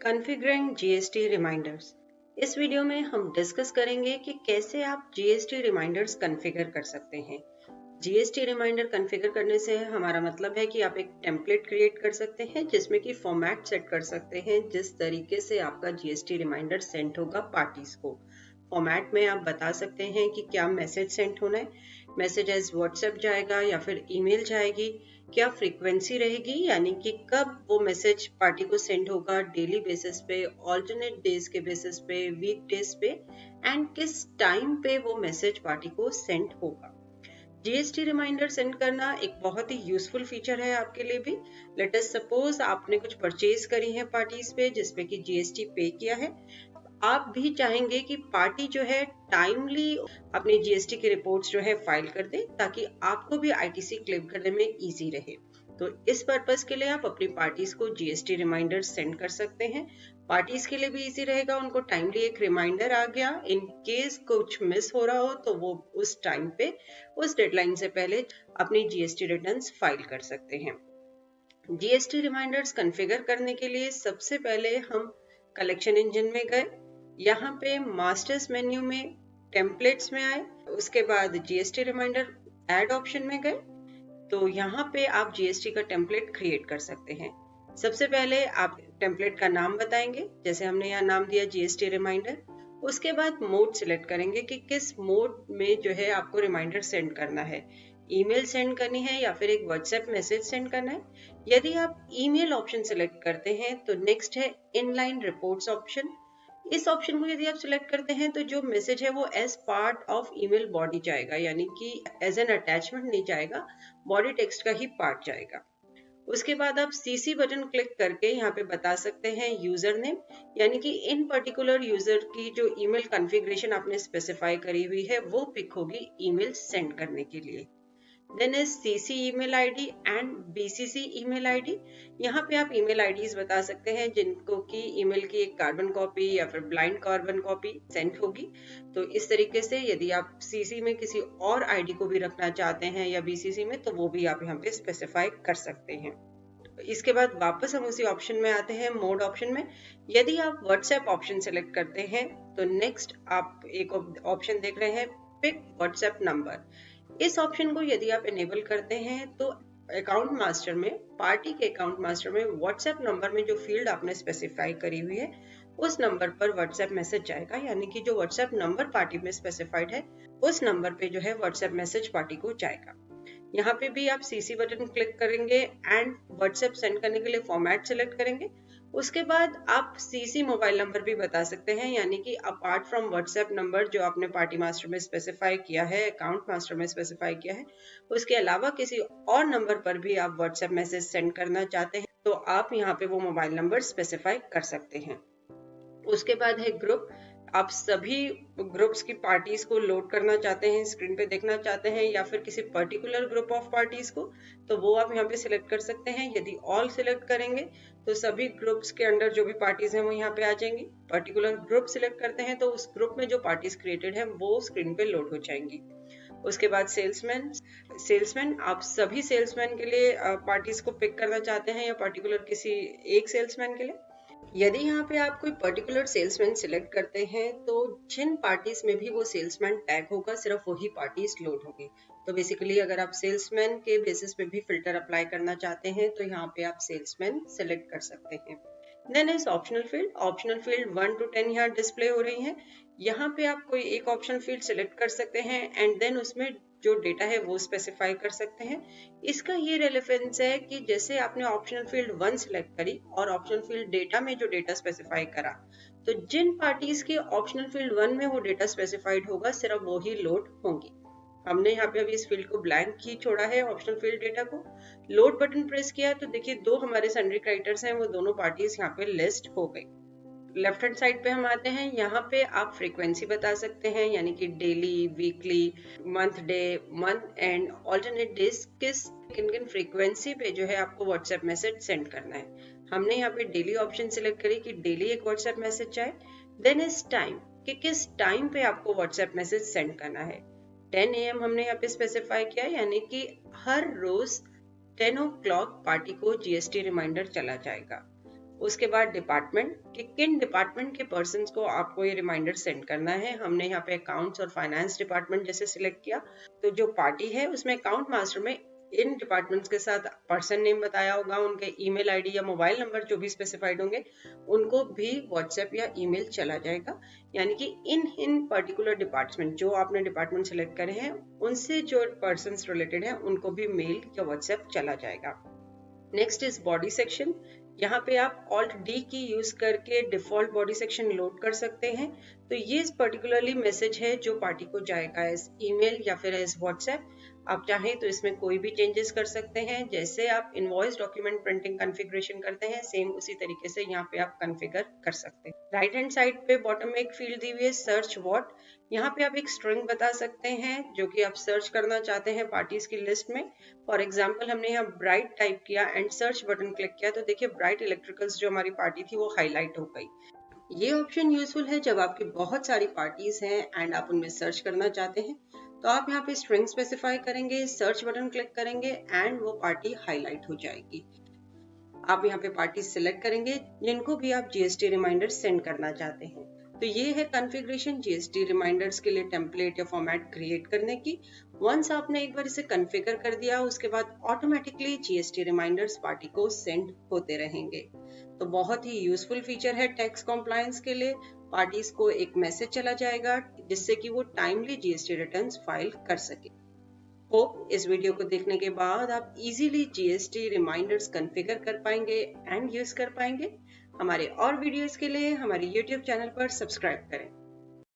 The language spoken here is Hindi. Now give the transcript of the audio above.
Configuring GST reminders. इस वीडियो में हम डिस्कस करेंगे कि कैसे आप जीएसटी रिमाइंडर्स कॉन्फ़िगर कर सकते हैं। जीएसटी रिमाइंडर कॉन्फ़िगर करने से हमारा मतलब है कि आप एक टेम्पलेट क्रिएट कर सकते हैं जिसमें कि फॉर्मेट सेट कर सकते हैं जिस तरीके से आपका जीएसटी रिमाइंडर सेंड होगा पार्टीज को। फॉर्मेट में आप बता सकते हैं कि क्या मैसेज सेंड होना है, मैसेज एज व्हाट्सएप जाएगा या फिर ईमेल जाएगी, क्या फ्रीक्वेंसी रहेगी यानी कि कब वो मैसेज पार्टी को सेंड होगा, डेली बेसिस पे, ऑल्टरनेट डेज के बेसिस पे, वीक डेज पे, एंड किस टाइम पे वो मैसेज पार्टी को सेंड होगा। जीएसटी रिमाइंडर सेंड करना एक बहुत ही यूजफुल फीचर है आपके लिए भी। लेट अस सपोज आपने कुछ परचेज करी है पार्टीज पे जिसपे कि जीएसटी पे किया है। आप भी चाहेंगे कि पार्टी जो है टाइमली अपनी जीएसटी की रिपोर्ट्स जो है फाइल कर दे ताकि आपको भी आईटीसी क्लेम करने में इजी रहे। तो इस पर्पस के लिए आप अपनी पार्टीज को जीएसटी रिमाइंडर सेंड कर सकते हैं। पार्टीज के लिए भी इजी रहेगा, उनको टाइमली एक रिमाइंडर आ गया, इन केस कुछ मिस हो रहा हो तो वो उस टाइम पे उस डेडलाइन से पहले अपनी जीएसटी रिटर्न्स फाइल कर सकते हैं। जीएसटी रिमाइंडर्स कॉन्फ़िगर करने के लिए सबसे पहले हम कलेक्शन इंजन में गए, यहाँ पे मास्टर्स मेन्यू में टेम्पलेट्स में आए, उसके बाद जीएसटी रिमाइंडर ऐड ऑप्शन में गए। तो यहाँ पे आप जीएसटी का टेम्पलेट क्रिएट कर सकते हैं। सबसे पहले आप टेम्पलेट का नाम बताएंगे, जैसे हमने यहाँ नाम दिया जीएसटी रिमाइंडर। उसके बाद मोड सिलेक्ट करेंगे कि किस मोड में जो है आपको रिमाइंडर सेंड करना है, ईमेल सेंड करनी है या फिर एक व्हाट्सएप मैसेज सेंड करना है। यदि आप ईमेल ऑप्शन सिलेक्ट करते हैं तो नेक्स्ट है इनलाइन रिपोर्ट्स ऑप्शन। इस ऑप्शन को यदि आप सिलेक्ट करते हैं तो जो मैसेज है वो as part of email body जाएगा, यानी कि एज एन अटैचमेंट नहीं जाएगा, बॉडी टेक्स्ट का ही पार्ट जाएगा। उसके बाद आप सीसी बटन क्लिक करके यहाँ पे बता सकते हैं यूजर नेम, यानी कि इन पर्टिकुलर यूजर की जो ईमेल कॉन्फ़िगरेशन आपने स्पेसिफाई करी हुई है वो पिक होगी ईमेल सेंड करने के लिए। Then is CC email ID and BCC email ID. यहाँ पे आप ईमेल आईडीज बता सकते हैं जिनको की ईमेल की एक कार्बन कॉपी या फिर ब्लाइंड कार्बन कॉपी सेंड होगी। तो इस तरीके से यदि आप CC में किसी और आईडी को भी रखना चाहते हैं या BCC में तो वो भी आप यहाँ पे स्पेसिफाई कर सकते हैं। इसके बाद वापस हम उसी ऑप्शन में आते हैं, मोड ऑप्शन में। यदि आप व्हाट्सएप ऑप्शन सेलेक्ट करते हैं तो नेक्स्ट आप एक ऑप्शन देख रहे हैं, पिक व्हाट्सएप नंबर। इस ऑप्शन को यदि आप इनेबल करते हैं तो अकाउंट मास्टर में, पार्टी के अकाउंट मास्टर में व्हाट्सएप नंबर में जो फील्ड आपने स्पेसिफाई करी हुई है उस नंबर पर व्हाट्सएप मैसेज जाएगा, यानी कि जो व्हाट्सएप नंबर पार्टी में स्पेसिफाइड है उस नंबर पे जो है व्हाट्सएप मैसेज पार्टी को जाएगा। यहाँ पे भी आप सीसी बटन क्लिक करेंगे एंड व्हाट्सएप सेंड करने के लिए फॉर्मेट सिलेक्ट करेंगे। उसके बाद आप सीसी मोबाइल नंबर भी बता सकते हैं, यानी कि अपार्ट फ्रॉम व्हाट्सएप नंबर जो आपने पार्टी मास्टर में स्पेसिफाई किया है, अकाउंट मास्टर में स्पेसिफाई किया है, उसके अलावा किसी और नंबर पर भी आप व्हाट्सएप मैसेज सेंड करना चाहते हैं तो आप यहाँ पे वो मोबाइल नंबर स्पेसिफाई कर सकते हैं। उसके बाद है ग्रुप। आप सभी ग्रुप्स की पार्टीज को लोड करना चाहते हैं, स्क्रीन पे देखना चाहते हैं या फिर किसी पर्टिकुलर ग्रुप ऑफ पार्टीज को, तो वो आप यहाँ पे सिलेक्ट कर सकते हैं। यदि ऑल सिलेक्ट करेंगे तो सभी ग्रुप्स के अंडर जो भी पार्टीज हैं वो यहाँ पे आ जाएंगी। पर्टिकुलर ग्रुप सिलेक्ट करते हैं तो उस ग्रुप में जो पार्टीज क्रिएटेड है वो स्क्रीन पे लोड हो जाएंगी। उसके बाद सेल्समैन आप सभी सेल्समैन के लिए पार्टीज को पिक करना चाहते हैं या पर्टिकुलर किसी एक सेल्समैन के लिए। यदि यहाँ पे आप कोई पर्टिकुलर सेल्समैन सिलेक्ट करते हैं तो जिन पार्टीज में भी वो सेल्समैन टैग होगा सिर्फ वही पार्टीज लोड होगी। तो बेसिकली अगर आप सेल्समैन के बेसिस पे भी फिल्टर अप्लाई करना चाहते हैं तो यहाँ पे आप सेल्समैन सिलेक्ट कर सकते हैं। Then is optional field 1 to 10 यहाँ डिस्प्ले हो रही है। यहाँ पे आप कोई एक ऑप्शन फील्ड सिलेक्ट कर सकते हैं एंड देन उसमें जो डेटा है वो स्पेसिफाई कर सकते हैं। इसका ये रेलेवेंस है कि जैसे आपने ऑप्शनल फील्ड 1 सिलेक्ट करी और ऑप्शनल फील्ड डेटा में जो डेटा स्पेसिफाई करा, तो जिन पार्टीज के ऑप्शनल फील्ड 1 में वो डेटा स्पेसिफाइड होगा सिर्फ वो ही लोड होंगी। हमने यहाँ पे अभी इस फील्ड को ब्लैंक ही छोड़ा है, ऑप्शनल फील्ड डेटा को। लोड बटन प्रेस किया तो देखिए दो हमारे सन्ड्री क्राइटर्स हैं, वो दोनों पार्टीज यहाँ पे लिस्ट हो गई। लेफ्ट हैंड साइड पे हम आते हैं, यहाँ पे आप फ्रीक्वेंसी बता सकते हैं, यानी कि daily, weekly, month day, month and alternate days किस किन किन फ्रीक्वेंसी पे जो है आपको व्हाट्सएप मैसेज सेंड करना है। हमने यहाँ पे डेली ऑप्शन सिलेक्ट करी कि डेली एक व्हाट्सएप मैसेज जाए। देन इज टाइम कि किस टाइम पे आपको व्हाट्सएप मैसेज सेंड करना है। 10 AM हमने यहाँ पे स्पेसिफाई किया, यानी कि हर रोज 10 o'clock पार्टी को जीएसटी रिमाइंडर चला जाएगा। उसके बाद डिपार्टमेंट कि किन डिपार्टमेंट के पर्सन्स को आपको ये रिमाइंडर सेंड करना है। हमने यहाँ पे अकाउंट्स और फाइनेंस डिपार्टमेंट जैसे सिलेक्ट किया, तो जो पार्टी है उसमें अकाउंट मास्टर में इन डिपार्टमेंट्स के साथ पर्सन नेम बताया होगा, उनके ईमेल आईडी या मोबाइल नंबर जो भी स्पेसिफाइड होंगे उनको भी व्हाट्सएप या ईमेल चला जाएगा। यानी कि इन पर्टिकुलर डिपार्टमेंट जो आपने डिपार्टमेंट सेलेक्ट करे हैं उनसे जो पर्सन रिलेटेड है उनको भी मेल या व्हाट्सएप चला जाएगा। Next is body section. यहाँ पे आप Alt D की यूज करके डिफॉल्ट बॉडी सेक्शन लोड कर सकते हैं। तो ये पर्टिकुलरली मैसेज है जो पार्टी को जाएगा एज ईमेल या फिर एज व्हाट्सएप। आप चाहें तो इसमें कोई भी चेंजेस कर सकते हैं, जैसे आप इनवॉइस डॉक्यूमेंट प्रिंटिंग कॉन्फ़िगरेशन करते हैं सेम उसी तरीके से यहाँ पे आप कॉन्फ़िगर कर सकते हैं। राइट हैंड साइड पे बॉटम में एक फील्ड दी हुई है सर्च व्हाट। यहाँ पे आप एक स्ट्रिंग बता सकते हैं जो कि आप सर्च करना चाहते हैं पार्टीज की लिस्ट में। फॉर एग्जाम्पल हमने यहाँ ब्राइट टाइप किया एंड सर्च बटन क्लिक किया तो देखिए ब्राइट इलेक्ट्रिकल्स जो हमारी पार्टी थी वो हाईलाइट हो गई। ये ऑप्शन यूजफुल है जब आपकी बहुत सारी पार्टीज हैं एंड आप उनमें सर्च करना चाहते हैं। तो आप यहाँ पे स्ट्रिंग स्पेसिफाई करेंगे, सर्च बटन क्लिक करेंगे एंड वो पार्टी हाईलाइट हो जाएगी। आप यहाँ पे पार्टी सिलेक्ट करेंगे जिनको भी आप जीएसटी रिमाइंडर सेंड करना चाहते हैं। तो ये है कॉन्फ़िगरेशन जीएसटी रिमाइंडर्स के लिए टेम्पलेट या फॉर्मेट क्रिएट करने की। वंस आपने एक बार इसे कॉन्फ़िगर कर दिया उसके बाद ऑटोमेटिकली जीएसटी रिमाइंडर्स पार्टी को सेंड होते रहेंगे। तो बहुत ही यूजफुल फीचर है टैक्स कॉम्प्लायंस के लिए। पार्टीज को एक मैसेज चला जाएगा जिससे कि वो टाइमली जीएसटी रिटर्न्स फाइल कर सके। होप इस वीडियो को देखने के बाद आप इजीली जीएसटी रिमाइंडर्स कॉन्फ़िगर कर पाएंगे एंड यूज कर पाएंगे। हमारे और वीडियोस के लिए हमारे YouTube चैनल पर सब्सक्राइब करें।